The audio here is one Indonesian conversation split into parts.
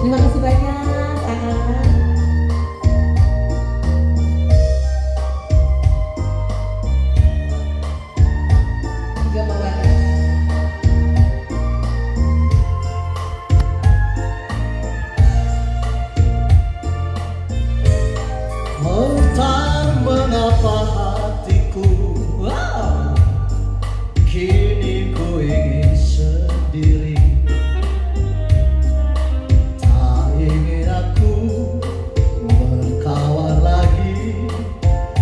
Terima kasih banyak, Kakak. Juga mengatakan entah mengapa hatiku kini ku ingin sendiri. Tak ingin aku berkawan lagi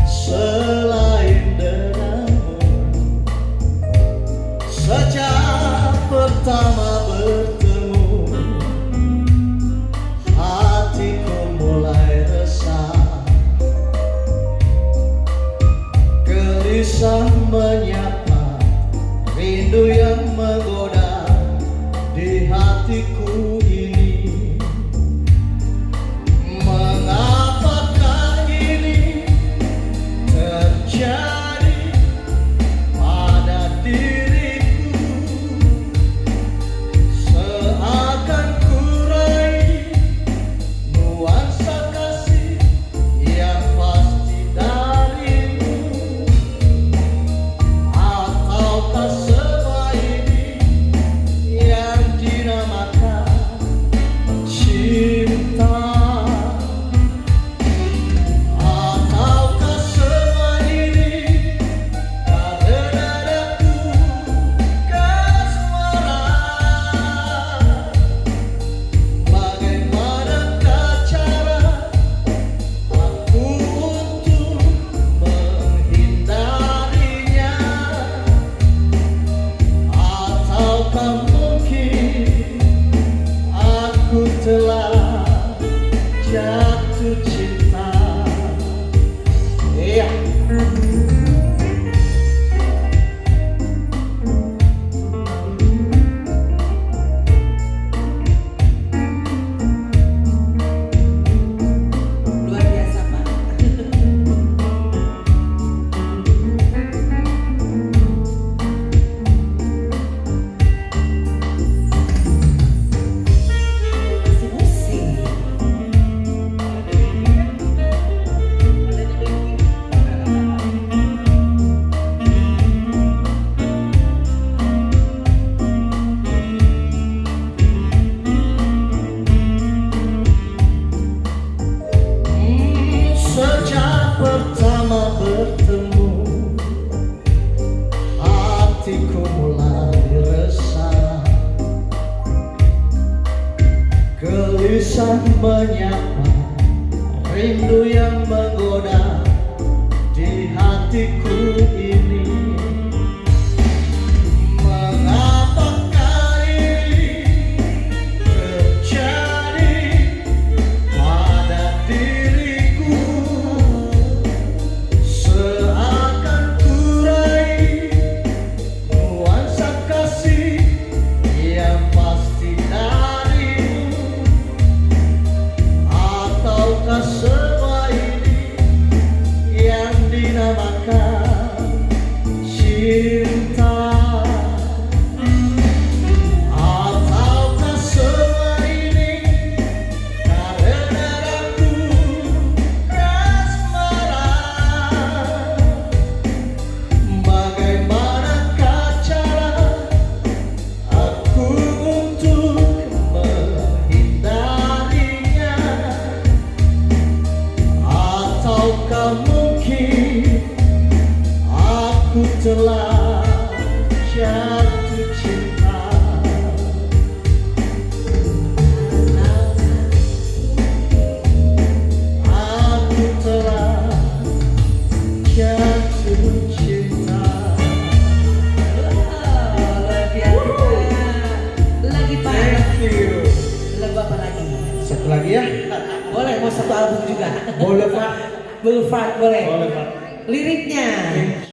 selain denganmu. Sejak pertama bertemu, hatiku mulai resah. Gelisah menyapa rindu yang menggoda di hatiku ini. Mengapakah ini terjadi pada diriku? Seakan ku raih nuansa kasih yang pasti darimu. Ataukah semua ini yang dinamakan cinta? Ataukah semua ini karena aku kasmaran? Bagaimanakah cara aku untuk menghindarinya? Ataukah mungkin aku telah jatuh cinta? Iya. luar biasa, Pak. Masih musik. Sejak pertama bertemu, hatiku mulai resah. Gelisah menyapa rindu yang menggoda di hatiku ini. Mengapakah ini terjadi pada diriku? Seakan ku raih nuansa kasih yang pasti darimu. Ataukah semua ini yang dinamakan cinta? Ataukah semua ini karena aku kasmaran? Bagaimanakah cara aku untuk menghindarinya? Ataukah mungkin aku telah jatuh cinta? Aku telah jatuh cinta. Luar biasa. Lagi, Pak. Thank you. Lagu apa lagi? Satu lagi ya? Boleh, mau satu album juga. Boleh Pak. Boleh, Pak, boleh. Boleh Pak. Liriknya.